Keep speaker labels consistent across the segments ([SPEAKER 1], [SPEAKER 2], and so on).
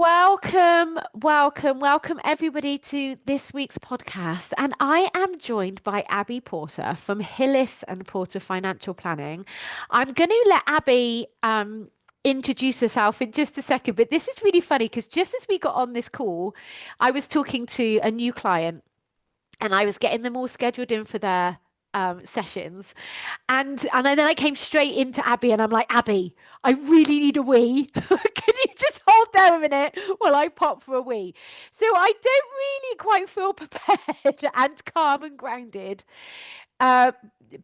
[SPEAKER 1] Welcome everybody to this week's podcast. And I am joined by Abi Porter from Hillis and Porter Financial Planning. I'm going to let Abi introduce herself in just a second, but this is really funny because just as we got on this call, I was talking to a new client and I was getting them all scheduled in for their sessions. And then I came straight into Abby and I'm like, Abby, I really need a wee. Can you just hold there a minute while I pop for a wee? So I don't really quite feel prepared and calm and grounded uh,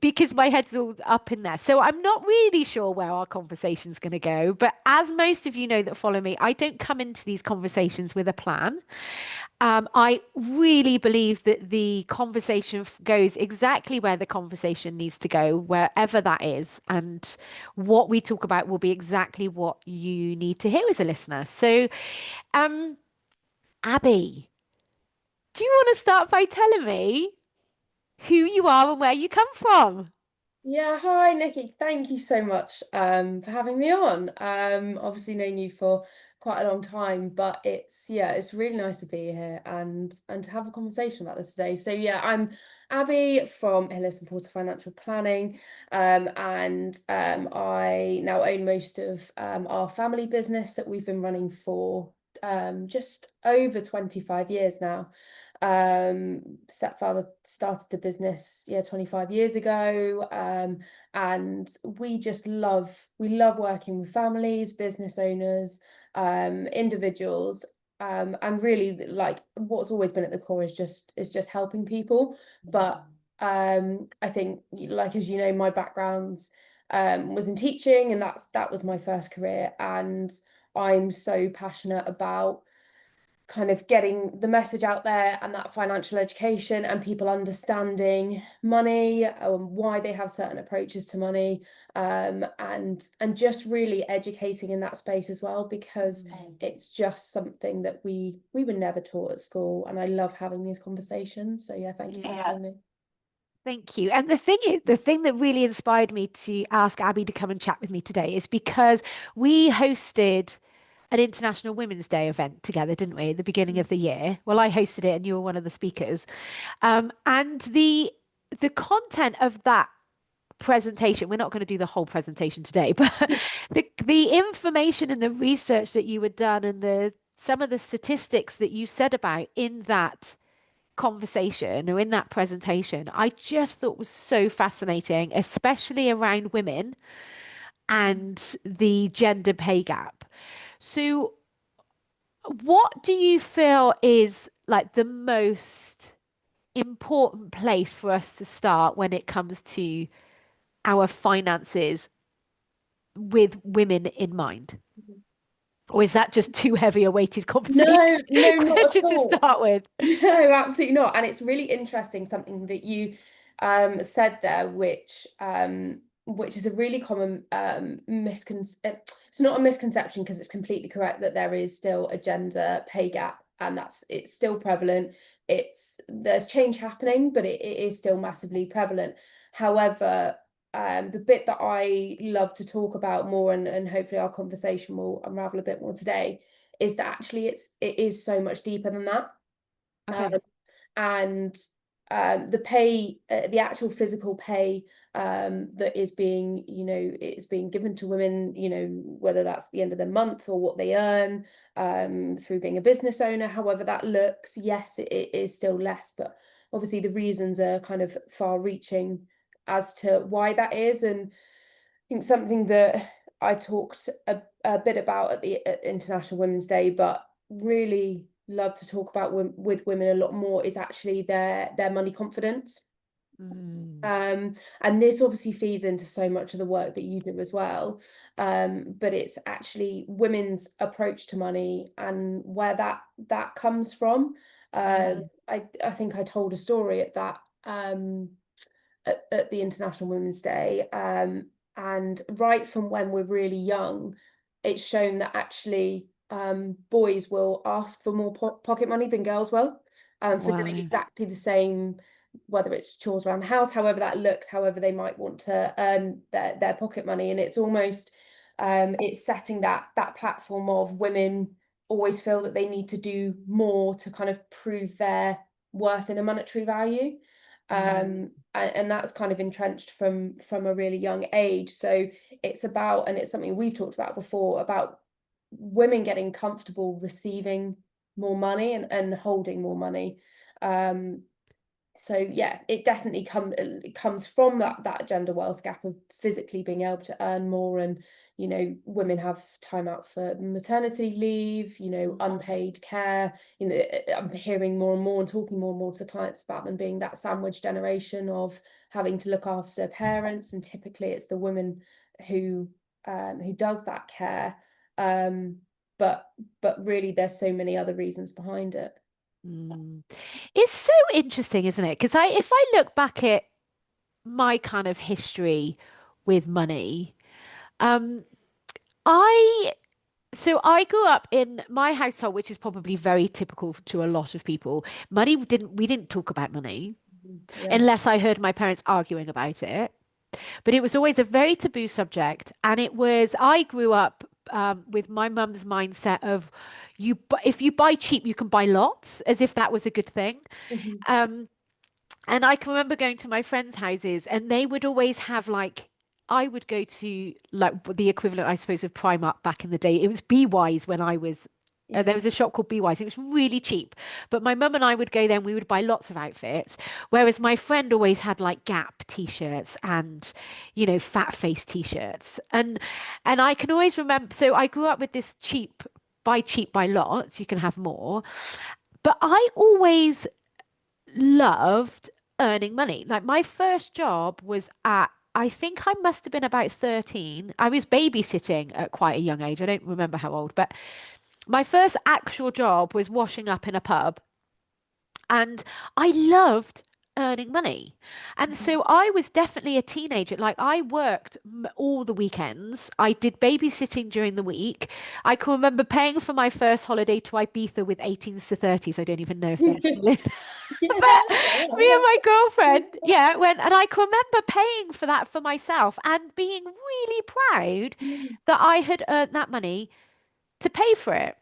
[SPEAKER 1] because my head's all up in there. So I'm not really sure where our conversation's going to go. But as most of you know that follow me, I don't come into these conversations with a plan. I really believe that the conversation goes exactly where the conversation needs to go, wherever that is. And what we talk about will be exactly what you need to hear as a listener. So, um, Abby, do you want to start by telling me who you are and where you come from?
[SPEAKER 2] Yeah, hi Nikki. Thank you so much for having me on. Obviously known you for quite a long time, but it's really nice to be here and to have a conversation about this today. So yeah, I'm Abby from Hillis and Porter Financial Planning, and I now own most of our family business that we've been running for just over 25 years now. Stepfather started the business 25 years ago, and we love working with families, business owners, individuals, and really like what's always been at the core is just helping people. But I think, like, as you know, my background's was in teaching, and that was my first career, and I'm so passionate about kind of getting the message out there and that financial education and people understanding money, why they have certain approaches to money, and just really educating in that space as well, because it's just something that we were never taught at school, and I love having these conversations. So yeah, thank you for having me.
[SPEAKER 1] Thank you. And the thing is, the thing that really inspired me to ask Abby to come and chat with me today is because we hosted an International Women's Day event together, didn't we, at the beginning of the year? Well, I hosted it and you were one of the speakers. And the content of that presentation, we're not going to do the whole presentation today, but the information and the research that you had done and the some of the statistics that you said about in that conversation or in that presentation, I just thought was so fascinating, especially around women and the gender pay gap. So, what do you feel is like the most important place for us to start when it comes to our finances with women in mind? Or is that just too heavy a weighted conversation
[SPEAKER 2] No, no, not at
[SPEAKER 1] question to
[SPEAKER 2] all.
[SPEAKER 1] start with?
[SPEAKER 2] No, absolutely not. And it's really interesting something that you said there, which is a really common it's not a misconception, because it's completely correct that there is still a gender pay gap, and it's still prevalent. There's change happening, but it is still massively prevalent. However, the bit that I love to talk about more, and hopefully our conversation will unravel a bit more today, is that actually it is so much deeper than that. Um,
[SPEAKER 1] Okay.
[SPEAKER 2] and the actual physical pay that is being given to women, whether that's at the end of the month or what they earn through being a business owner, however that looks, yes, it is still less, but obviously the reasons are kind of far reaching as to why that is. And I think something that I talked a bit about at International Women's Day, but really love to talk about with women a lot more, is actually their money confidence.
[SPEAKER 1] Mm,
[SPEAKER 2] And this obviously feeds into so much of the work that you do as well. But it's actually women's approach to money and where that comes from.
[SPEAKER 1] mm,
[SPEAKER 2] I think I told a story at that at the International Women's Day. And right from when we're really young, it's shown that actually boys will ask for more pocket money than girls will, for doing
[SPEAKER 1] wow.
[SPEAKER 2] exactly the same, whether it's chores around the house, however that looks, however they might want to earn their pocket money. And it's almost it's setting that platform of women always feel that they need to do more to kind of prove their worth in a monetary value.
[SPEAKER 1] Mm.
[SPEAKER 2] And that's kind of entrenched from a really young age. So it's about, and it's something we've talked about before, about women getting comfortable receiving more money and holding more money. Um, so yeah, it definitely it comes from that gender wealth gap of physically being able to earn more. And women have time out for maternity leave, unpaid care. I'm hearing more and more and talking more and more to clients about them being that sandwich generation of having to look after their parents, and typically it's the woman who does that care. um but really there's so many other reasons behind it.
[SPEAKER 1] Mm. It's so interesting, isn't it? Because if I look back at my kind of history with money, um, I I grew up in my household, which is probably very typical to a lot of people. We didn't talk about money
[SPEAKER 2] Yeah.
[SPEAKER 1] unless I heard my parents arguing about it. But it was always a very taboo subject, and I grew up with my mum's mindset of if you buy cheap, you can buy lots, as if that was a good thing.
[SPEAKER 2] Mhm.
[SPEAKER 1] Um, And I can remember going to my friends' houses, and they would always have like, I would go to like the equivalent, I suppose, of Primark back in the day. It was Be Wise when I was.
[SPEAKER 2] Yeah.
[SPEAKER 1] There was a shop called Be Wise. It was really cheap, but my mum and I would go there and we would buy lots of outfits. Whereas my friend always had like Gap t-shirts and, fat face t-shirts. And I can always remember. So I grew up with this cheap, buy lots. You can have more. But I always loved earning money. Like my first job was I think I must have been about 13. I was babysitting at quite a young age. I don't remember how old, but my first actual job was washing up in a pub. And I loved earning money. And
[SPEAKER 2] Mhm.
[SPEAKER 1] so I was definitely a teenager. Like I worked all the weekends. I did babysitting during the week. I can remember paying for my first holiday to Ibiza with 18s to 30s. I don't even know if they're still in.
[SPEAKER 2] Yeah,
[SPEAKER 1] But me and
[SPEAKER 2] fair.
[SPEAKER 1] my girlfriend, yeah, went, and I can remember paying for that for myself and being really proud
[SPEAKER 2] Mm.
[SPEAKER 1] that I had earned that money to pay for it.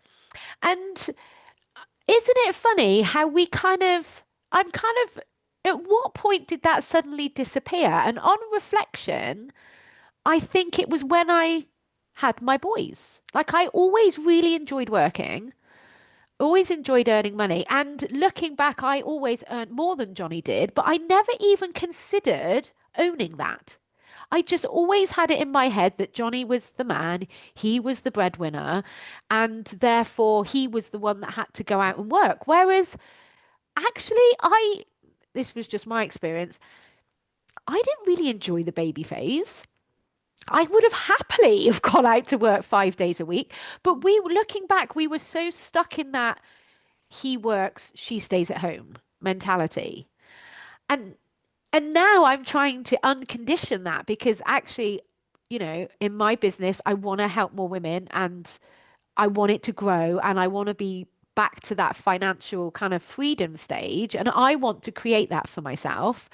[SPEAKER 1] And isn't it funny how I'm kind of, at what point did that suddenly disappear? And on reflection, I think it was when I had my boys. Like I always really enjoyed working. Always enjoyed earning money. And looking back, I always earned more than Johnny did, but I never even considered owning that. I just always had it in my head that Johnny was the man, he was the breadwinner, and therefore he was the one that had to go out and work. Whereas actually, this was just my experience, I didn't really enjoy the baby phase. I would have happily have gone out to work 5 days a week, but looking back, we were so stuck in that he works, she stays at home mentality. And now I'm trying to uncondition that because actually, in my business, I want to help more women and I want it to grow and I want to be back to that financial kind of freedom stage. And I want to create that for myself.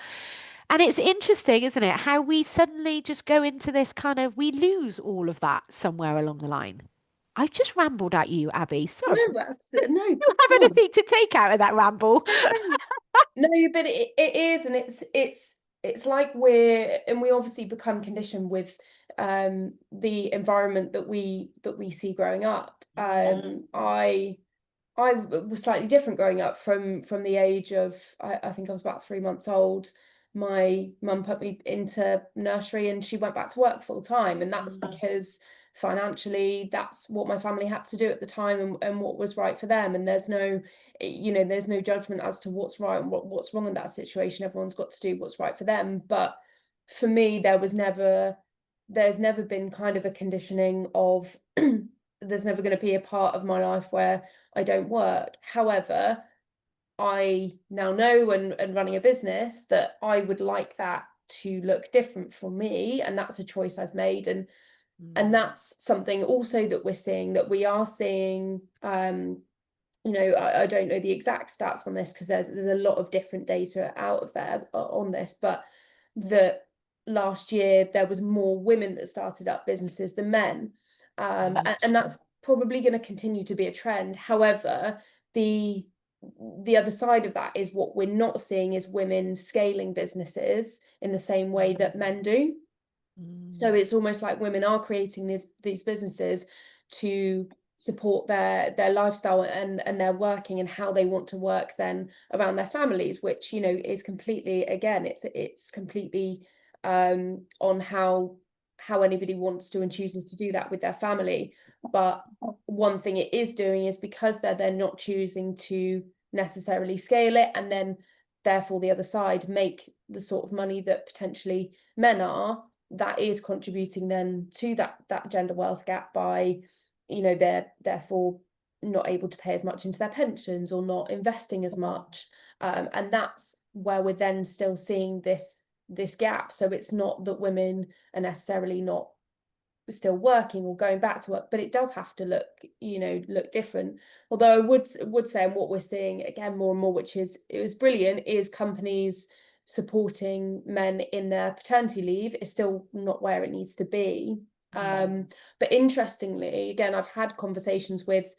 [SPEAKER 1] And it's interesting, isn't it? How we suddenly just go into this kind of, we lose all of that somewhere along the line. I've just rambled at you, Abby. Sorry.
[SPEAKER 2] No, no,
[SPEAKER 1] You have
[SPEAKER 2] God.
[SPEAKER 1] anything to take out of that ramble?
[SPEAKER 2] No, but it is, and it's like we obviously become conditioned with the environment that we see growing up. I was slightly different growing up from the age of I think I was about 3 months old. My mum put me into nursery and she went back to work full time, and that's
[SPEAKER 1] Mm,
[SPEAKER 2] because financially that's what my family had to do at the time, and what was right for them. And there's no judgment as to what's right and what's wrong in that situation. Everyone's got to do what's right for them. But for me, there's never been kind of a conditioning of there's never going to be a part of my life where I don't work. However, I now know, and running a business, that I would like that to look different for me, and that's a choice I've made. And
[SPEAKER 1] mm,
[SPEAKER 2] that's something also that we are seeing. I don't know the exact stats on this because there's a lot of different data out of there on this, but that last year there was more women that started up businesses than men. And that's
[SPEAKER 1] 100%.
[SPEAKER 2] probably going to continue to be a trend. However, the the other side of that is what we're not seeing is women scaling businesses in the same way that men do. So
[SPEAKER 1] Mm.
[SPEAKER 2] it's almost like women are creating these businesses to support their lifestyle and their working and how they want to work then around their families, which, you know, is completely, again, it's completely on how anybody wants to and chooses to do that with their family. But one thing it is doing is, because they're then not choosing to necessarily scale it, and then therefore the other side make the sort of money that potentially men are, that is contributing then to that gender wealth gap by, you know, they're therefore not able to pay as much into their pensions or not investing as much. And that's where we're then still seeing this gap. So it's not that women are necessarily not still working or going back to work, but it does have to look, you know, look different. Although I would say, and what we're seeing again more and more, which is, it was brilliant, is companies supporting men in their paternity leave is still not where it needs to be. But interestingly, again, I've had conversations with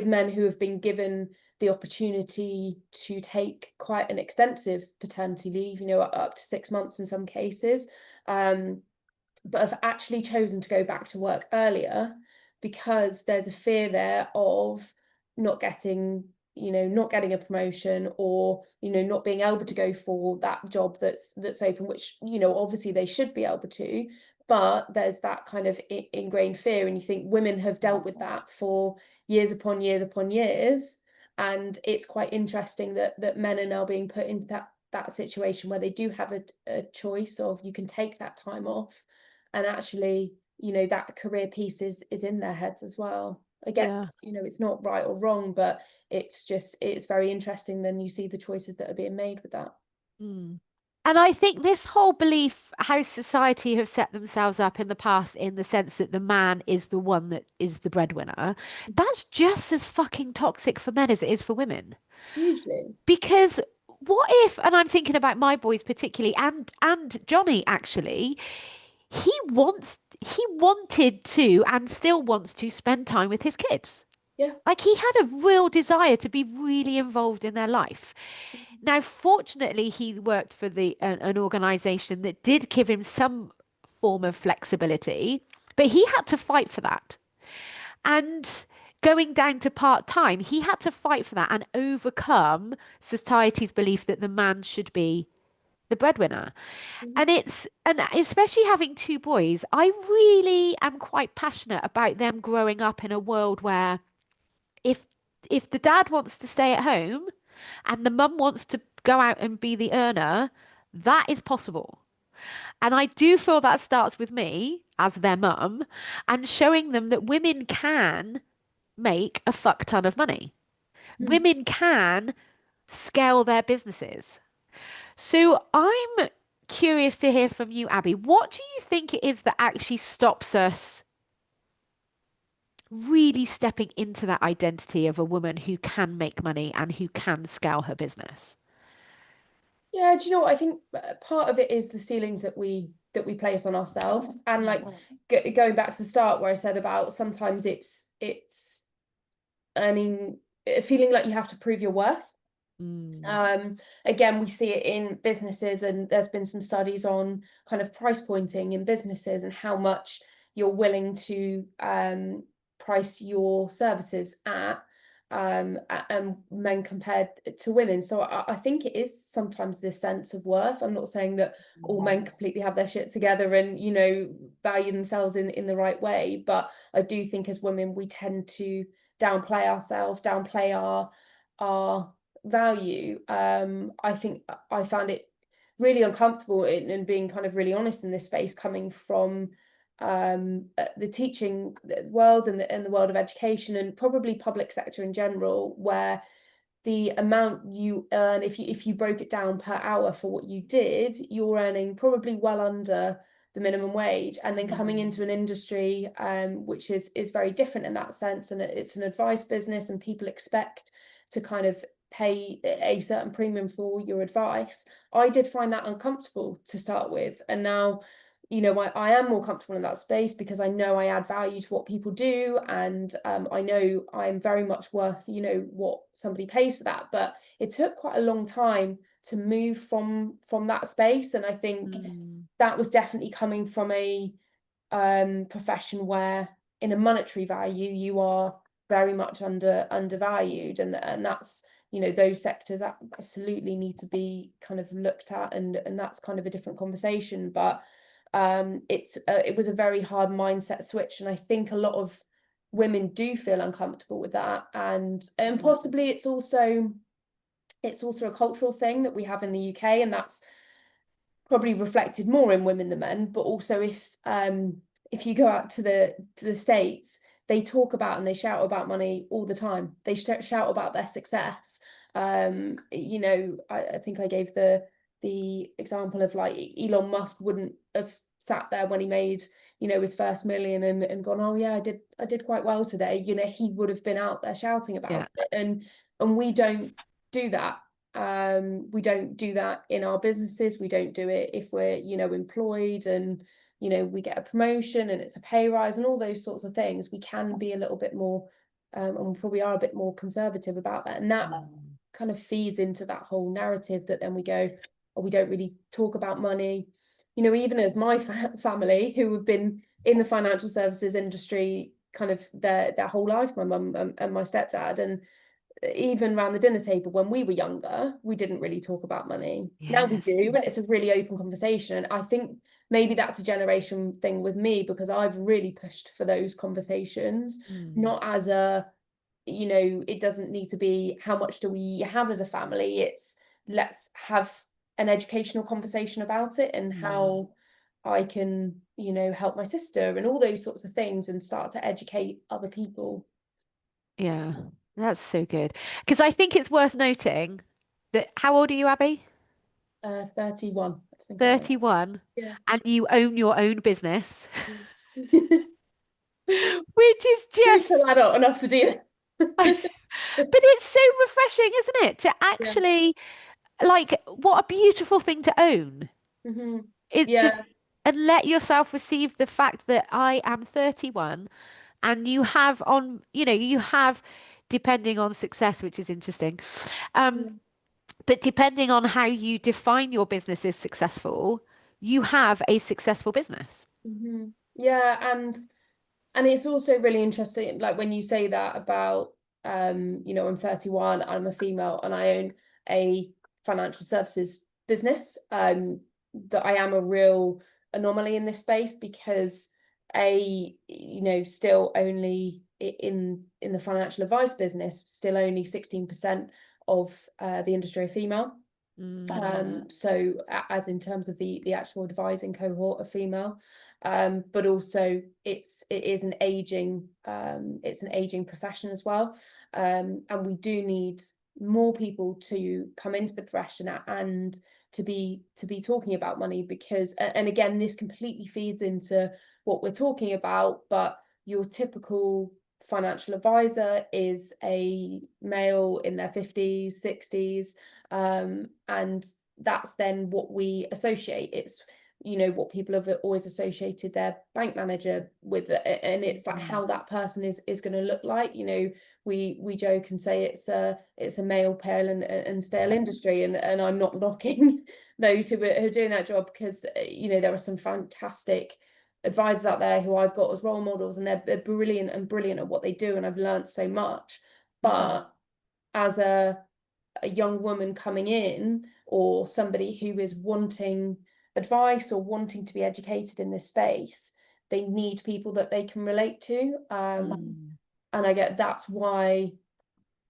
[SPEAKER 2] men who have been given the opportunity to take quite an extensive paternity leave, you know, up to 6 months in some cases. But have actually chosen to go back to work earlier, because there's a fear there of not getting, you know, not getting a promotion, or, you know, not being able to go for that job that's open, which, you know, obviously they should be able to, but there's that kind of ingrained fear. And you think women have dealt with that for years upon years upon years, and it's quite interesting that men are now being put into that situation where they do have a choice of, you can take that time off, and actually, you know, that career piece is in their heads as well. Again,
[SPEAKER 1] Yeah.
[SPEAKER 2] you know, it's not right or wrong, but it's very interesting then you see the choices that are being made with that.
[SPEAKER 1] Mm. And I think this whole belief, how society have set themselves up in the past, in the sense that the man is the one that is the breadwinner, that's just as fucking toxic for men as it is for women.
[SPEAKER 2] Hugely.
[SPEAKER 1] Because what if, and I'm thinking about my boys particularly, and Johnny actually, he wanted to and still wants to spend time with his kids.
[SPEAKER 2] Yeah.
[SPEAKER 1] Like he had a real desire to be really involved in their life. Now, fortunately, he worked for an organization that did give him some form of flexibility, but he had to fight for that. And going down to part time, he had to fight for that and overcome society's belief that the man should be the breadwinner.
[SPEAKER 2] Mhm.
[SPEAKER 1] And especially having two boys, I really am quite passionate about them growing up in a world where if if the dad wants to stay at home and the mum wants to go out and be the earner, that is possible. And I do feel that starts with me as their mum and showing them that women can make a fuck ton of money.
[SPEAKER 2] Mm.
[SPEAKER 1] Women can scale their businesses. So I'm curious to hear from you, Abby. What do you think it is that actually stops us really stepping into that identity of a woman who can make money and who can scale her business?
[SPEAKER 2] Yeah, do you know what? I think part of it is the ceilings that we place on ourselves, and like going back to the start where I said about sometimes it's earning, feeling like you have to prove your worth.
[SPEAKER 1] Mm,
[SPEAKER 2] Um, Again, we see it in businesses, and there's been some studies on kind of price pointing in businesses and how much you're willing to price your services at, and men compared to women. So I think it is sometimes this sense of worth. I'm not saying that all men completely have their shit together and, you know, value themselves in the right way, but I do think as women we tend to downplay ourselves, downplay our value. I think I found it really uncomfortable in being kind of really honest in this space, coming from the teaching world and the world of education, and probably public sector in general, where the amount you earn, if you broke it down per hour for what you did, you're earning probably well under the minimum wage. And then coming into an industry which is very different in that sense, and it's an advice business, and people expect to kind of pay a certain premium for your advice. I did find that uncomfortable to start with, and now I am more comfortable in that space because I know I add value to what people do, and I know I'm very much worth, what somebody pays for that. But it took quite a long time to move from that space, and I think
[SPEAKER 1] Mm.
[SPEAKER 2] that was definitely coming from a profession where in a monetary value you are very much undervalued, and that's, those sectors absolutely need to be kind of looked at, and that's kind of a different conversation. But it was a very hard mindset switch, and I think a lot of women do feel uncomfortable with that, and
[SPEAKER 1] Mm.
[SPEAKER 2] possibly it's also a cultural thing that we have in the UK, and that's probably reflected more in women than men. But also, if you go out to the States, they talk about and they shout about money all the time. They shout about their success. I think I gave the example of, like, Elon Musk wouldn't have sat there when he made, his first million, and gone, oh yeah, I did quite well today. He would have been out there shouting
[SPEAKER 1] Yeah.
[SPEAKER 2] about it, and we don't do that. We don't do that in our businesses. We don't do it if we're, employed, and, we get a promotion and it's a pay rise and all those sorts of things. We can be a little bit more, and we probably are a bit more conservative about that. And that
[SPEAKER 1] Mm.
[SPEAKER 2] kind of feeds into that whole narrative that then we go, oh, we don't really talk about money. Even as my family, who have been in the financial services industry kind of their whole life, my mum and my stepdad, and even around the dinner table when we were younger, we didn't really talk about money. Now we
[SPEAKER 1] Yes.
[SPEAKER 2] do, and it's a really open conversation. And I think maybe that's a generation thing with me, because I've really pushed for those conversations,
[SPEAKER 1] Mm.
[SPEAKER 2] not as it doesn't need to be how much do we have as a family. It's let's have an educational conversation about it, and
[SPEAKER 1] Mm.
[SPEAKER 2] how I can, help my sister, and all those sorts of things, and start to educate other people.
[SPEAKER 1] Yeah. That's so good. Because I think it's worth noting that how old are you, Abby?
[SPEAKER 2] 31, I think I am.
[SPEAKER 1] 31,
[SPEAKER 2] Yeah.
[SPEAKER 1] and you own your own business,
[SPEAKER 2] Mm.
[SPEAKER 1] which is
[SPEAKER 2] Don't feel
[SPEAKER 1] just,
[SPEAKER 2] adult enough to do
[SPEAKER 1] but
[SPEAKER 2] that.
[SPEAKER 1] it's so refreshing, isn't it? To
[SPEAKER 2] Yeah.
[SPEAKER 1] actually, like, what a beautiful thing to own.
[SPEAKER 2] Hmm.
[SPEAKER 1] It the
[SPEAKER 2] Yeah.
[SPEAKER 1] And let yourself receive the fact that I am 31, and you have on, you have, depending on success, which is interesting. Um, but depending on how you define your business as successful, you have a successful business.
[SPEAKER 2] Hmm. Yeah, and it's also really interesting, like when you say that about, I'm 31, I'm a female, and I own a financial services business. That I am a real anomaly in this space, because still only in the financial advice business, still only 16% of the industry are female.
[SPEAKER 1] Mm.
[SPEAKER 2] So as in terms of the actual advising cohort of female, but also it's an aging profession as well, and we do need more people to come into the profession, and to be talking about money, because, and again, this completely feeds into what we're talking about. But your typical financial advisor is a male in their 50s, 60s, and that's then what we associate. It's, what people have always associated their bank manager with, and it's like
[SPEAKER 1] Mm.
[SPEAKER 2] how that person is going to look like. We joke and say it's a male, pale, and stale industry, and I'm not knocking those who are doing that job, because there are some fantastic advisors out there who I've got as role models, and they're brilliant at what they do, and I've learned so much.
[SPEAKER 1] Mm.
[SPEAKER 2] But as a young woman coming in, or somebody who is wanting advice or wanting to be educated in this space, they need people that they can relate to.
[SPEAKER 1] Mm.
[SPEAKER 2] And I get that's why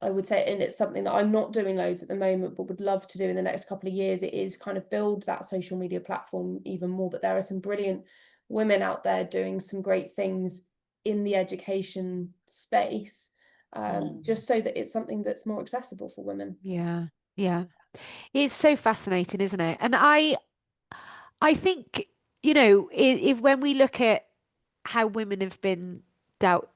[SPEAKER 2] I would say, and it's something that I'm not doing loads at the moment, but would love to do in the next couple of years. It is kind of build that social media platform even more. But there are some brilliant women out there doing some great things in the education space,
[SPEAKER 1] Mm.
[SPEAKER 2] just so that it's something that's more accessible for women.
[SPEAKER 1] Yeah. Yeah. It's so fascinating, isn't it? And I think, if when we look at how women have been dealt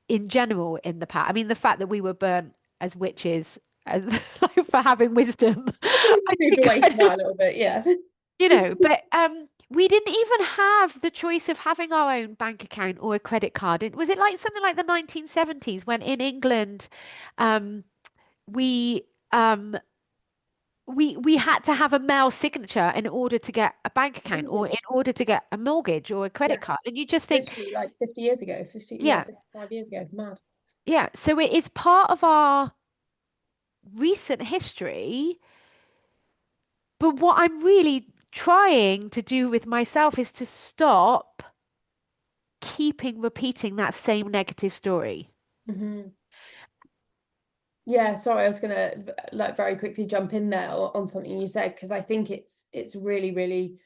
[SPEAKER 1] in general in the past, I mean, the fact that we were burnt as witches and like, for having wisdom,
[SPEAKER 2] I think we've
[SPEAKER 1] I
[SPEAKER 2] moved
[SPEAKER 1] think
[SPEAKER 2] away from that a little bit, yeah.
[SPEAKER 1] but we didn't even have the choice of having our own bank account or a credit card. Was it like something like the 1970s when in England, um, we um, we had to have a male signature in order to get a bank account or in
[SPEAKER 2] Mortgage.
[SPEAKER 1] order to get a mortgage or a credit
[SPEAKER 2] Yeah,
[SPEAKER 1] card. And you just think,
[SPEAKER 2] literally like 50 years ago, 50, yeah,
[SPEAKER 1] yeah,
[SPEAKER 2] 55 years ago. Mad.
[SPEAKER 1] yeah. So it is part of our recent history. But what I'm really trying to do with myself is to stop keeping repeating that same negative story.
[SPEAKER 2] Hmm. Yeah, sorry, I was gonna like very quickly jump in there on something you said, because I think it's really, really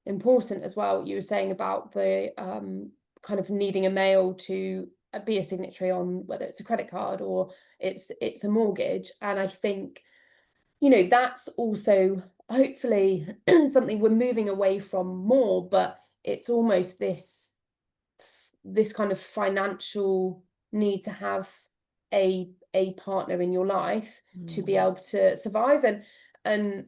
[SPEAKER 2] important as well, what you were saying about the kind of needing a male to be a signatory on whether it's a credit card or it's a mortgage. And I think, that's also hopefully something we're moving away from more, but it's almost this kind of financial need to have a partner in your life to be
[SPEAKER 1] Mm,
[SPEAKER 2] able to survive. And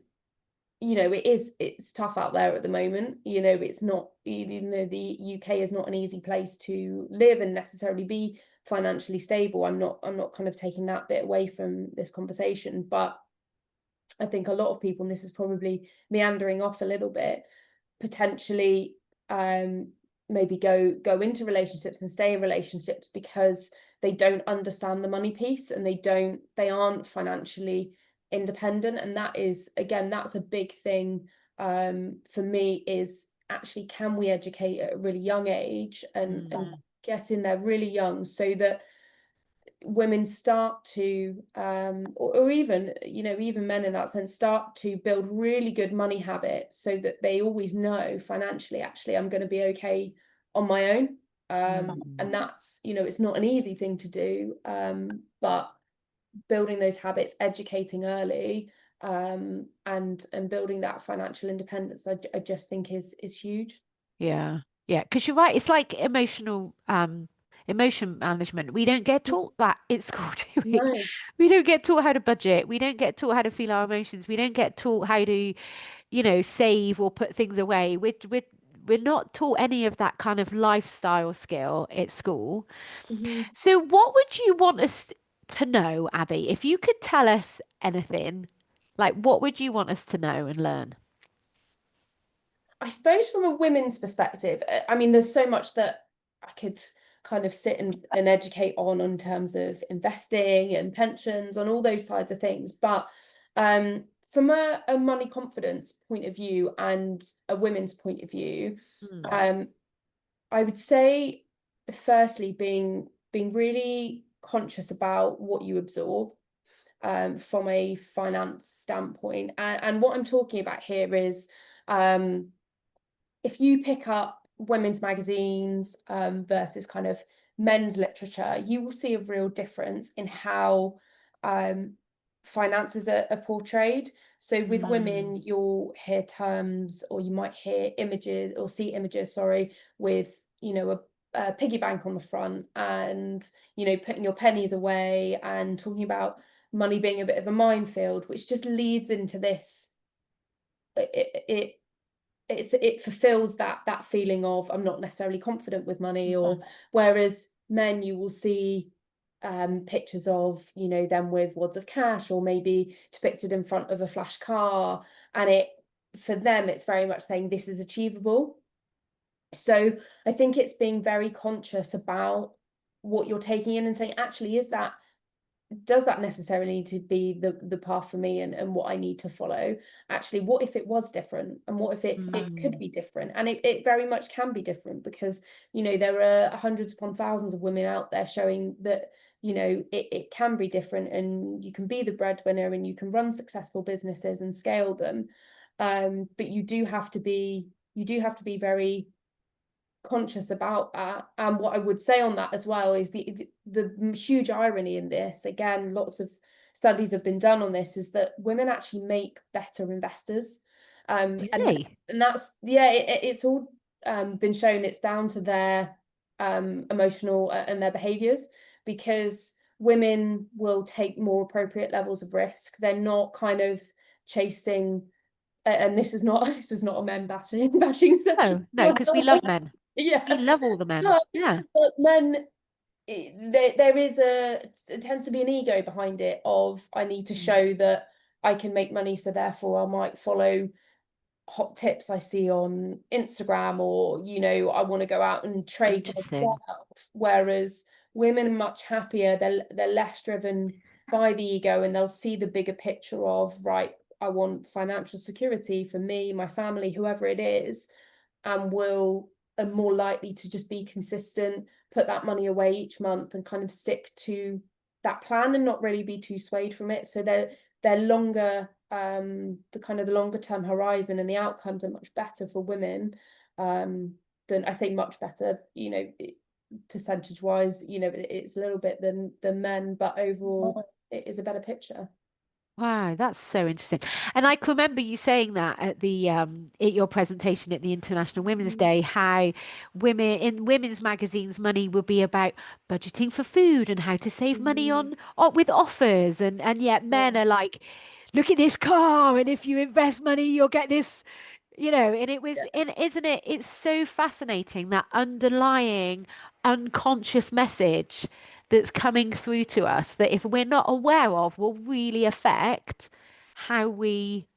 [SPEAKER 2] it's tough out there at the moment. It's not, the UK is not an easy place to live and necessarily be financially stable. I'm not kind of taking that bit away from this conversation, but I think a lot of people, and this is probably meandering off a little bit, potentially um maybe go into relationships and stay in relationships because they don't understand the money piece, and they aren't financially independent. And that is, again, that's a big thing for me, is actually, can we educate at a really young age and
[SPEAKER 1] mm,
[SPEAKER 2] get in there really young, so that women start to or even, even men in that sense, start to build really good money habits, so that they always know financially, actually, I'm going to be okay on my own. And
[SPEAKER 1] mm.
[SPEAKER 2] that's, it's not an easy thing to do, but building those habits, educating early, and building that financial independence, I just think is huge.
[SPEAKER 1] Yeah. Yeah. Because you're right. It's like emotion management. We don't get taught that at school, do we?
[SPEAKER 2] No.
[SPEAKER 1] We don't get taught how to budget. We don't get taught how to feel our emotions. We don't get taught how to, save or put things away. We're not taught any of that kind of lifestyle skill at school.
[SPEAKER 2] Mhm.
[SPEAKER 1] So what would you want us to know, Abby? If you could tell us anything, like what would you want us to know and learn?
[SPEAKER 2] I suppose from a women's perspective, I mean, there's so much that I could kind of sit and educate on in terms of investing and pensions, on all those sides of things. But from a money confidence point of view and a women's point of view,
[SPEAKER 1] Mm,
[SPEAKER 2] um, I would say, firstly, being really conscious about what you absorb from a finance standpoint. And what I'm talking about here is, um, if you pick up women's magazines versus kind of men's literature, you will see a real difference in how um, finances are portrayed. So with
[SPEAKER 1] mm,
[SPEAKER 2] women, you'll hear terms, or you might hear images, or see images, sorry, with, a piggy bank on the front, and putting your pennies away, and talking about money being a bit of a minefield, which just leads into this. It it fulfills that feeling of, I'm not necessarily confident with money. Or
[SPEAKER 1] mm.
[SPEAKER 2] whereas men, you will see pictures of, them with wads of cash, or maybe depicted in front of a flash car, and for them, it's very much saying this is achievable. So I think it's being very conscious about what you're taking in, and saying, actually, does that necessarily need to be the path for me, and what I need to follow? Actually, what if it was different? And what if it could
[SPEAKER 1] Mm.
[SPEAKER 2] be different? And it very much can be different, because, there are hundreds upon thousands of women out there showing that, it can be different, and you can be the breadwinner, and you can run successful businesses and scale them. But you do have to be very conscious about that. And what I would say on that as well is the huge irony in this. Again, lots of studies have been done on this, is that women actually make better investors.
[SPEAKER 1] Do
[SPEAKER 2] And
[SPEAKER 1] they?
[SPEAKER 2] that's, yeah, it's all been shown. It's down to their emotional and their behaviors, because women will take more appropriate levels of risk. They're not kind of chasing and this is not this is not a men bashing session.
[SPEAKER 1] No, no, because we love men. We
[SPEAKER 2] Yeah,
[SPEAKER 1] love all the men.
[SPEAKER 2] but,
[SPEAKER 1] Yeah.
[SPEAKER 2] but men, there is it tends to be an ego behind it of I need to
[SPEAKER 1] Mm.
[SPEAKER 2] show that I can make money, so therefore I might follow hot tips I see on Instagram, or I want to go out and trade myself.
[SPEAKER 1] Interesting.
[SPEAKER 2] Whereas women are much happier, they're less driven by the ego, and they'll see the bigger picture of, right, I want financial security for me, my family, whoever it is, and will are more likely to just be consistent, put that money away each month and kind of stick to that plan and not really be too swayed from it. So they're longer, the longer term horizon and the outcomes are much better for women, than, I say much better, percentage wise, it's a little bit than men, but overall it is a better picture.
[SPEAKER 1] Wow, that's so interesting. And I can remember you saying that at the at your presentation at the International Women's
[SPEAKER 2] Mm.
[SPEAKER 1] Day, how women in women's magazines, money will be about budgeting for food and how to save money
[SPEAKER 2] Mm.
[SPEAKER 1] on with offers, and yet men
[SPEAKER 2] Yeah.
[SPEAKER 1] are like, look at this car, and if you invest money, you'll get this, and it was, and isn't it? It's so fascinating that underlying unconscious message that's coming through to us that if we're not aware of will really affect how we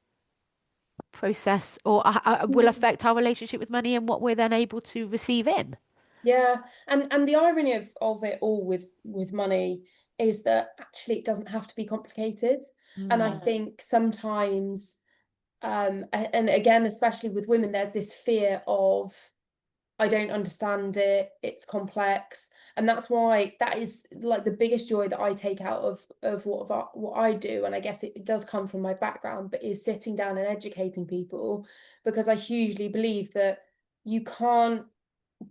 [SPEAKER 1] process or will
[SPEAKER 2] Yeah.
[SPEAKER 1] affect our relationship with money and what we're then able to receive in.
[SPEAKER 2] Yeah, and the irony of it all with money is that actually it doesn't have to be complicated. And I think sometimes, and again, especially with women, there's this fear of, I don't understand it, it's complex. And that's why that is like the biggest joy that I take out of what I do. And I guess it does come from my background, but is sitting down and educating people, because I hugely believe that you can't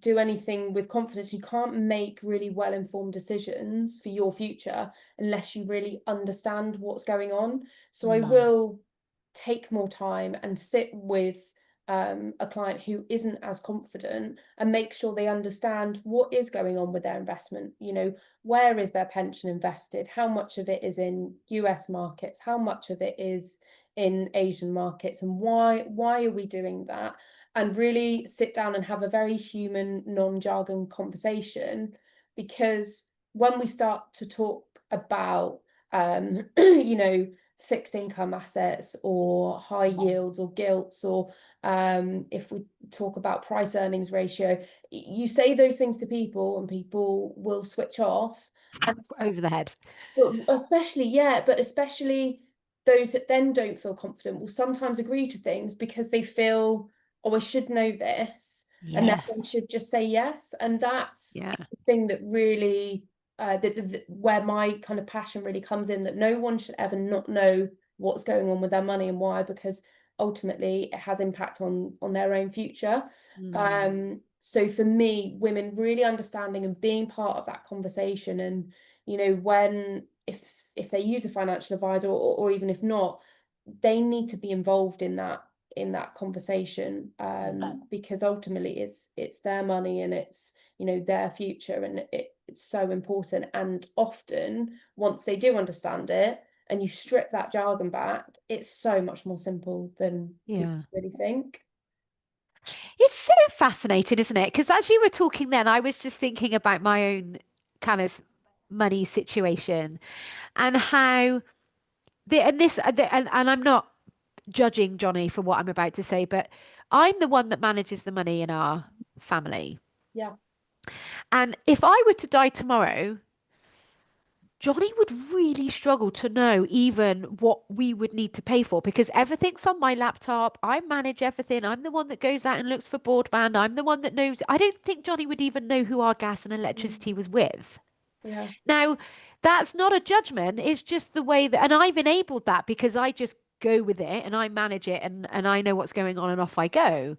[SPEAKER 2] do anything with confidence. You can't make really well-informed decisions for your future unless you really understand what's going on. So I
[SPEAKER 1] Mm.
[SPEAKER 2] will take more time and sit with a client who isn't as confident and make sure they understand what is going on with their investment. Where is their pension invested? How much of it is in US markets? How much of it is in Asian markets? And why are we doing that? And really sit down and have a very human, non-jargon conversation. Because when we start to talk about, fixed income assets or high yields or gilts, or if we talk about price earnings ratio, you say those things to people and people will switch off. And
[SPEAKER 1] Over the head.
[SPEAKER 2] but especially those that then don't feel confident will sometimes agree to things because they feel, oh, I should know this, and therefore I
[SPEAKER 1] Yes.
[SPEAKER 2] should just say yes. And that's
[SPEAKER 1] Yeah.
[SPEAKER 2] the thing that really, where my kind of passion really comes in, that no one should ever not know what's going on with their money and why, because ultimately it has impact on their own future.
[SPEAKER 1] Mm.
[SPEAKER 2] So for me, women really understanding and being part of that conversation, and when if they use a financial advisor, or even if not, they need to be involved in that conversation, because ultimately it's their money and it's their future, and it's so important. And often once they do understand it and you strip that jargon back, it's so much more simple than people
[SPEAKER 1] Yeah.
[SPEAKER 2] really think.
[SPEAKER 1] It's so fascinating, isn't it? Because as you were talking then, I was just thinking about my own kind of money situation and how and this and I'm not judging Johnny for what I'm about to say, but I'm the one that manages the money in our family.
[SPEAKER 2] Yeah.
[SPEAKER 1] And if I were to die tomorrow, Johnny would really struggle to know even what we would need to pay for because everything's on my laptop. I manage everything. I'm the one that goes out and looks for broadband. I'm the one that knows. I don't think Johnny would even know who our gas and
[SPEAKER 2] Mm.
[SPEAKER 1] electricity was with.
[SPEAKER 2] Yeah.
[SPEAKER 1] Now, that's not a judgment. It's just the way that, and I've enabled that because I just go with it and I manage it and I know what's going on and off I go.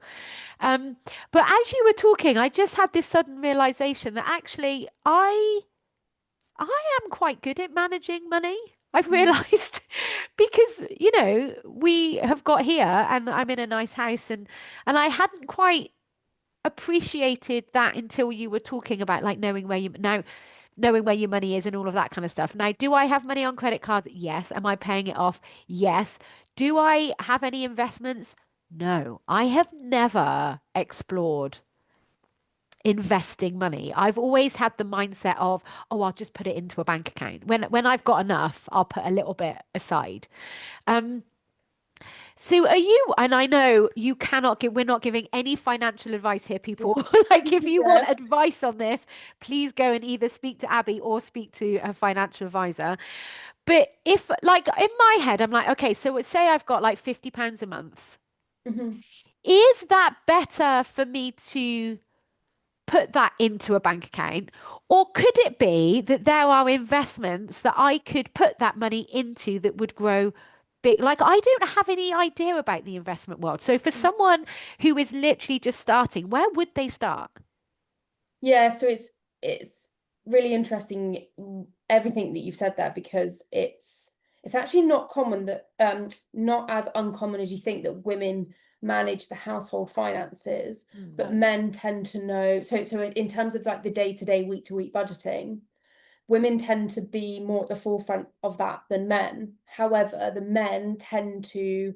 [SPEAKER 1] Um, but as you were talking, I just had this sudden realization that actually I am quite good at managing money. I've
[SPEAKER 2] Mm.
[SPEAKER 1] realized because, we have got here and I'm in a nice house and I hadn't quite appreciated that until you were talking about like knowing where your money is and all of that kind of stuff. Now, do I have money on credit cards? Yes. Am I paying it off? Yes. Do I have any investments? No, I have never explored investing money. I've always had the mindset of, oh, I'll just put it into a bank account. When I've got enough, I'll put a little bit aside. Um, so are you, and I know you cannot give, we're not giving any financial advice here, people. Like if you want
[SPEAKER 2] Yeah.
[SPEAKER 1] advice on this, please go and either speak to Abby or speak to a financial advisor. But if like in my head, I'm like, okay, so say I've got like £50 a month.
[SPEAKER 2] Mhm.
[SPEAKER 1] Is that better for me to put that into a bank account? Or could it be that there are investments that I could put that money into that would grow big? Like, I don't have any idea about the investment world. So, for someone who is literally just starting, where would they start?
[SPEAKER 2] Yeah, so it's really interesting everything that you've said there because it's actually not common that not as uncommon as you think that women manage the household finances, but
[SPEAKER 1] Mm.
[SPEAKER 2] men tend to know. So in terms of like the day-to-day, week-to-week budgeting, women tend to be more at the forefront of that than men. However, the men tend to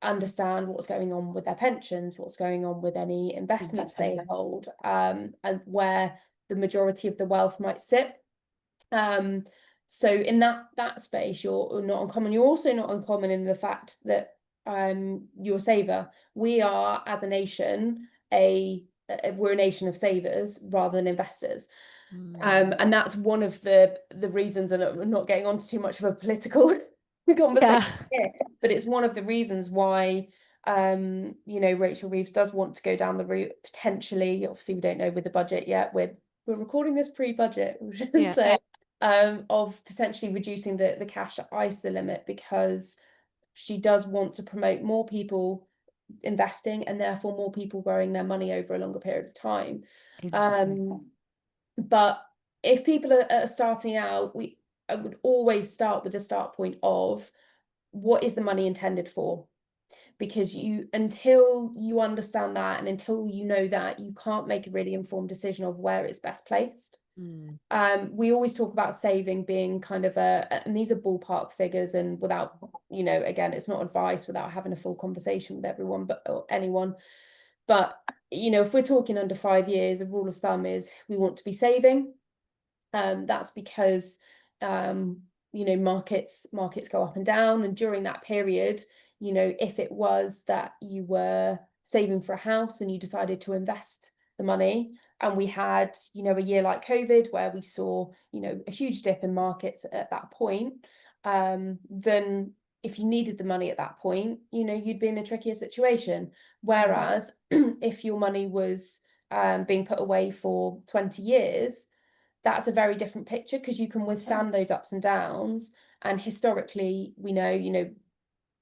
[SPEAKER 2] understand what's going on with their pensions, what's going on with any investments they hold, and where the majority of the wealth might sit. Um, so in that space, you're not uncommon. You're also not uncommon in the fact that you're a saver. We are, as a nation, we're a nation of savers rather than investors.
[SPEAKER 1] Mm.
[SPEAKER 2] And that's one of the reasons, and I'm not getting on to too much of a political conversation
[SPEAKER 1] Yeah.
[SPEAKER 2] here, but it's one of the reasons why Rachel Reeves does want to go down the route potentially. Obviously, we don't know with the budget yet. We're recording this pre-budget, we should
[SPEAKER 1] Yeah.
[SPEAKER 2] say, of potentially reducing the cash ISA limit because she does want to promote more people investing and therefore more people growing their money over a longer period of time.
[SPEAKER 1] Interesting.
[SPEAKER 2] But if people are starting out, I would always start with the start point of what is the money intended for? Because until you understand that and until you know that, you can't make a really informed decision of where it's best placed.
[SPEAKER 1] Mm.
[SPEAKER 2] We always talk about saving being kind of and these are ballpark figures, and without, again, it's not advice without having a full conversation with everyone, or anyone. But, if we're talking under 5 years, a rule of thumb is we want to be saving. That's because markets go up and down, and during that period, if it was that you were saving for a house and you decided to invest the money, and we had a year like COVID where we saw a huge dip in markets at that point, then if you needed the money at that point, you'd be in a trickier situation.
[SPEAKER 1] Mm.
[SPEAKER 2] Whereas if your money was being put away for 20 years, that's a very different picture because you can withstand those ups and downs. And historically, we know,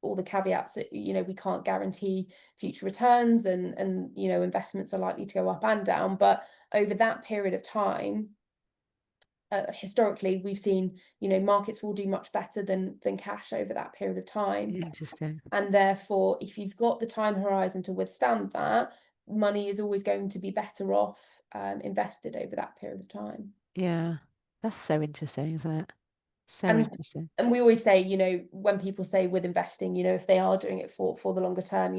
[SPEAKER 2] all the caveats that, we can't guarantee future returns, and investments are likely to go up and down. But over that period of time, historically, we've seen, markets will do much better than cash over that period of time.
[SPEAKER 1] Interesting.
[SPEAKER 2] And therefore, if you've got the time horizon to withstand that, money is always going to be better off invested over that period of time.
[SPEAKER 1] Yeah. That's so interesting, isn't it? So
[SPEAKER 2] And
[SPEAKER 1] interesting.
[SPEAKER 2] we always say, when people say with investing, if they are doing it for the longer term,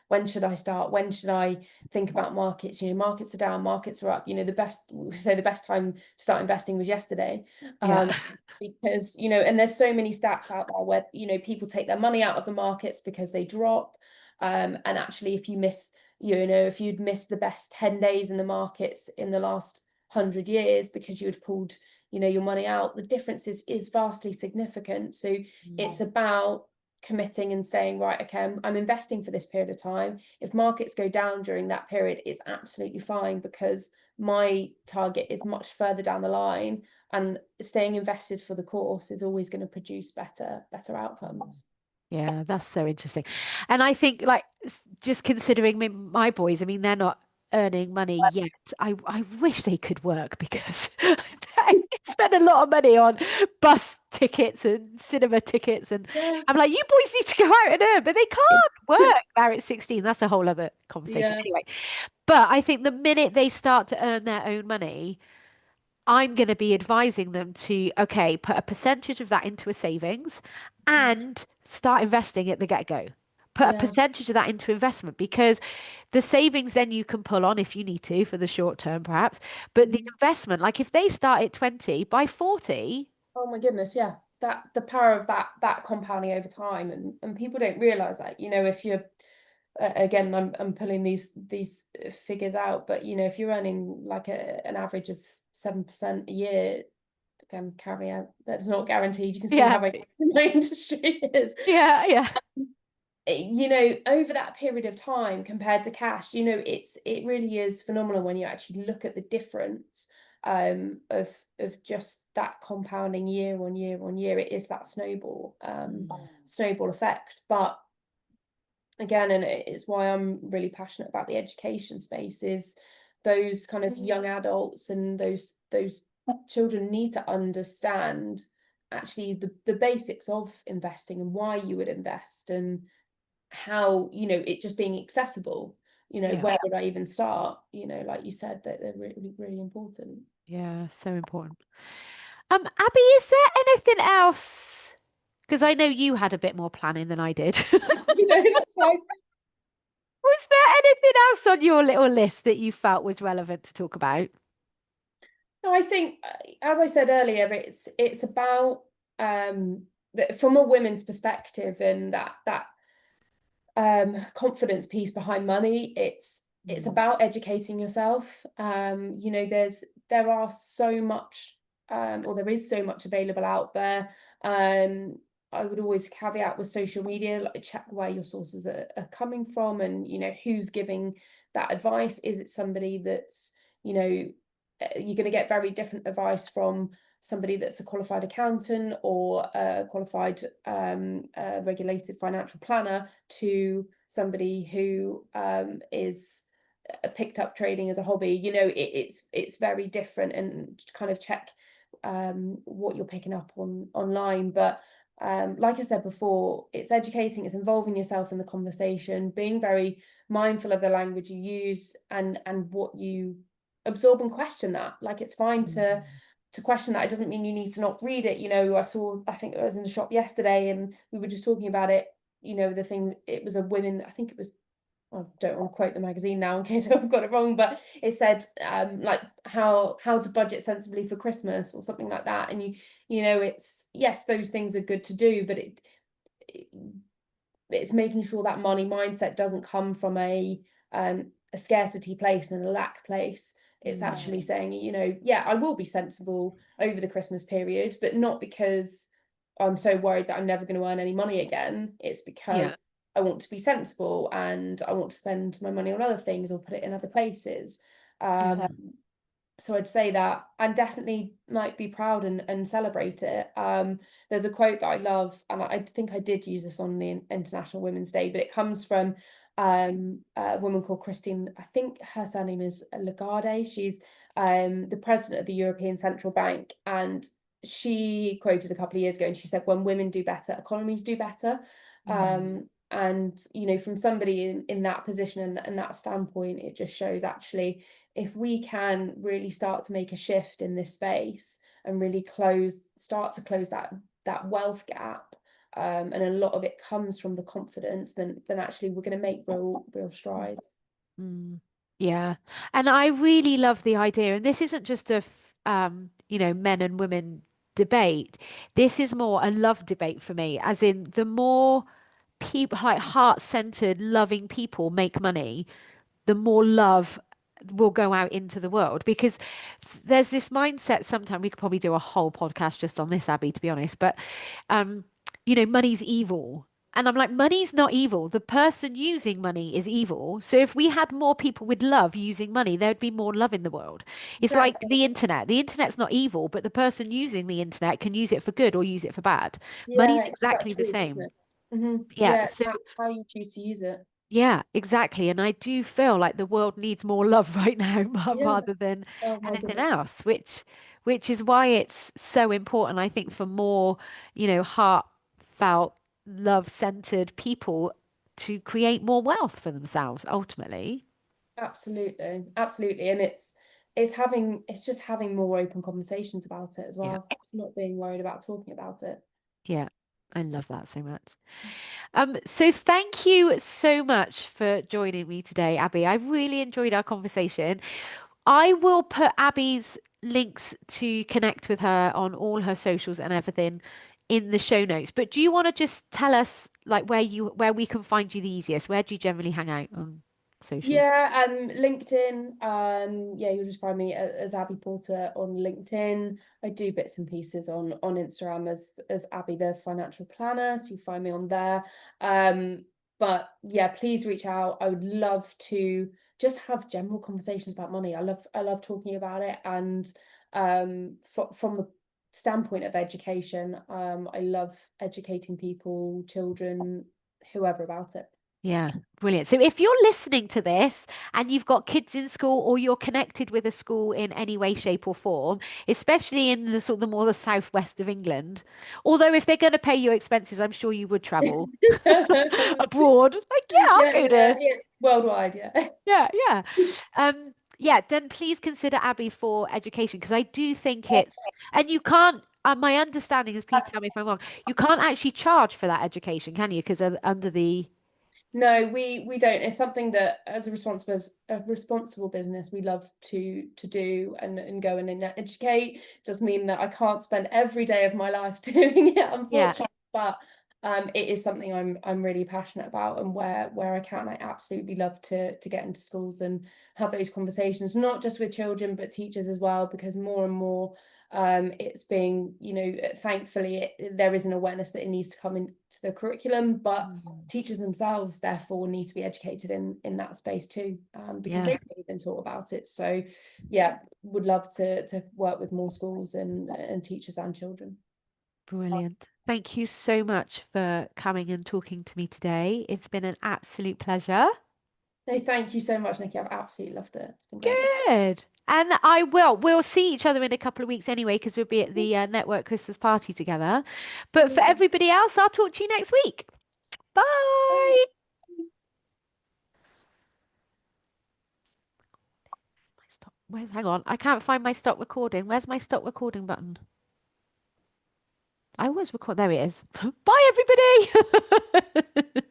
[SPEAKER 2] when should I start? When should I think about markets? Markets are down, markets are up. We say the best time to start investing was yesterday.
[SPEAKER 1] Yeah.
[SPEAKER 2] Because, and there's so many stats out there where, people take their money out of the markets because they drop. And actually, if you'd missed the best 10 days in the markets in the last 100 years because you had pulled your money out, the difference is vastly significant. So it's
[SPEAKER 1] Mm.
[SPEAKER 2] about committing and saying, right, okay, I'm investing for this period of time. If markets go down during that period, it's absolutely fine because my target is much further down the line, and staying invested for the course is always going to produce better outcomes.
[SPEAKER 1] Yeah, that's so interesting. And I think, like, just considering my boys, I mean, they're not earning money yet. I wish they could work because they spend a lot of money on bus tickets and cinema tickets. And
[SPEAKER 2] Yeah.
[SPEAKER 1] I'm like, you boys need to go out and earn, but they can't work now at 16. That's a whole other conversation.
[SPEAKER 2] Yeah.
[SPEAKER 1] Anyway, but I think the minute they start to earn their own money, I'm going to be advising them to, okay, put a percentage of that into a savings and start investing at the get-go. Put a
[SPEAKER 2] Yeah.
[SPEAKER 1] percentage of that into investment because the savings then you can pull on if you need to for the short term, perhaps. But the
[SPEAKER 2] Mhm.
[SPEAKER 1] investment, like if they start at 20, by 40,
[SPEAKER 2] Oh my goodness, yeah. That the power of that compounding over time, and people don't realize that. If you're again, I'm pulling these figures out, but if you're earning like an average of 7% a year, again, caveat, that's not guaranteed. You can see how
[SPEAKER 1] yeah,
[SPEAKER 2] regulated my industry is.
[SPEAKER 1] yeah, yeah,
[SPEAKER 2] Over that period of time compared to cash, it really is phenomenal when you actually look at the difference of just that compounding year on year on year. It is that snowball effect. But again, and it's why I'm really passionate about the education space, is those kind of young adults and those children need to understand actually the basics of investing and why you would invest, and how it just being accessible.
[SPEAKER 1] yeah,
[SPEAKER 2] Where would I even start? Like you said, that they're really, really important.
[SPEAKER 1] yeah, so important. Abby, is there anything else? Because I know you had a bit more planning than I did.
[SPEAKER 2] That's fine.
[SPEAKER 1] Was there anything else on your little list that you felt was relevant to talk about?
[SPEAKER 2] No, I think, as I said earlier, it's about, from a women's perspective, and that confidence piece behind money. It's
[SPEAKER 1] Mm.
[SPEAKER 2] about educating yourself. There are so much, or there is so much available out there. um I would always caveat with social media, like check where your sources are coming from, and who's giving that advice. Is it somebody that's, you know you're going to get very different advice from somebody that's a qualified accountant or a qualified regulated financial planner, to somebody who is picked up trading as a hobby. It's very different, and kind of check what you're picking up online. But like I said before, it's educating, it's involving yourself in the conversation, being very mindful of the language you use, and what you absorb, and question that. Like, it's fine to question that. It doesn't mean you need to not read it. I think I was in the shop yesterday, and we were just talking about it. The thing, it was a women, I think it was, I don't want to quote the magazine now in case I've got it wrong, but it said like how to budget sensibly for Christmas or something like that. And it's, yes, those things are good to do, but it it's making sure that money mindset doesn't come from a scarcity place and a lack place. It's
[SPEAKER 1] Mm.
[SPEAKER 2] actually saying, yeah, I will be sensible over the Christmas period, but not because I'm so worried that I'm never going to earn any money again. It's
[SPEAKER 1] Yeah.
[SPEAKER 2] because I want to be sensible, and I want to spend my money on other things or put it in other places.
[SPEAKER 1] Yeah.
[SPEAKER 2] So I'd say that, and definitely like be proud and celebrate it. There's a quote that I love, and I think I did use this on the International Women's Day, but it comes from a woman called Christine. I think her surname is Lagarde. She's the president of the European Central Bank, and she quoted a couple of years ago, and she said, "When women do better, economies do better."
[SPEAKER 1] Mm.
[SPEAKER 2] And from somebody in that position, and that standpoint, it just shows actually, if we can really start to make a shift in this space, and really start to close that wealth gap, and a lot of it comes from the confidence, then actually we're going to make real strides.
[SPEAKER 1] Mm. Yeah. And I really love the idea. And this isn't just men and women debate. This is more a love debate for me, as in the more people, like heart-centered, loving people make money, the more love will go out into the world. Because there's this mindset, sometimes we could probably do a whole podcast just on this, Abby, to be honest, but um money's evil. And I'm like, money's not evil. The person using money is evil. So if we had more people with love using money, there'd be more love in the world. It's like
[SPEAKER 2] Exactly.
[SPEAKER 1] the internet. The internet's not evil, but the person using the internet can use it for good or use it for bad. Money's
[SPEAKER 2] Yeah, it's about
[SPEAKER 1] exactly the
[SPEAKER 2] choice, isn't
[SPEAKER 1] same.
[SPEAKER 2] it? Hmm.
[SPEAKER 1] Yeah.
[SPEAKER 2] Yeah, it's
[SPEAKER 1] So
[SPEAKER 2] how you choose to use it.
[SPEAKER 1] yeah, exactly. And I do feel like the world needs more love right now
[SPEAKER 2] Yeah.
[SPEAKER 1] rather than
[SPEAKER 2] Oh my
[SPEAKER 1] anything
[SPEAKER 2] goodness.
[SPEAKER 1] else, which is why it's so important, I think, for more, heartfelt, love-centered people to create more wealth for themselves ultimately.
[SPEAKER 2] Absolutely, absolutely. And it's it's just having more open conversations about it as
[SPEAKER 1] Yeah.
[SPEAKER 2] well. It's not being worried about talking about it.
[SPEAKER 1] Yeah. I love that so much. So thank you so much for joining me today, Abby. I really enjoyed our conversation. I will put Abby's links to connect with her on all her socials and everything in the show notes. But do you want to just tell us like where we can find you the easiest? Where do you generally hang out on socials?
[SPEAKER 2] Yeah, LinkedIn. Yeah, you'll just find me as Abi Porter on LinkedIn. I do bits and pieces on Instagram as Abby the financial planner, so you find me on there. But yeah, please reach out. I would love to just have general conversations about money. I love talking about it, and from the standpoint of education, I love educating people, children, whoever about it.
[SPEAKER 1] Yeah, brilliant. So if you're listening to this and you've got kids in school or you're connected with a school in any way, shape, or form, especially in the sort of the more the southwest of England, although if they're going to pay your expenses, I'm sure you would travel abroad. Like, yeah, I'll
[SPEAKER 2] Yeah,
[SPEAKER 1] go
[SPEAKER 2] yeah,
[SPEAKER 1] to
[SPEAKER 2] yeah. Worldwide, yeah.
[SPEAKER 1] yeah, yeah. Yeah, then please consider Abby for education because I do think it's and you can't my understanding is please tell me if I'm wrong. You can't actually charge for that education, can you? Because under the
[SPEAKER 2] No, we don't. It's something that as a responsible business we love to do and go in and educate. Does mean that I can't spend every day of my life doing it,
[SPEAKER 1] yeah,
[SPEAKER 2] unfortunately, but it is something I'm really passionate about, and where I can, I absolutely love to get into schools and have those conversations, not just with children but teachers as well, because more and more it's being, thankfully there is an awareness that it needs to come into the curriculum, but
[SPEAKER 1] mm,
[SPEAKER 2] teachers themselves therefore need to be educated in that space too, because
[SPEAKER 1] yeah,
[SPEAKER 2] they've never been taught about it. So yeah, would love to work with more schools and teachers and children.
[SPEAKER 1] brilliant. Thank you so much for coming and talking to me today. It's been an absolute pleasure.
[SPEAKER 2] No, thank you so much, Nikki. I've absolutely loved it. It's been great.
[SPEAKER 1] Good. And we'll see each other in a couple of weeks anyway, because we'll be at the network Christmas party together. But for
[SPEAKER 2] Amazing.
[SPEAKER 1] everybody else, I'll talk to you next week. Bye. My stop. Hang on. I can't find my stop recording. Where's my stop recording button? I always record. There it is. Bye, everybody.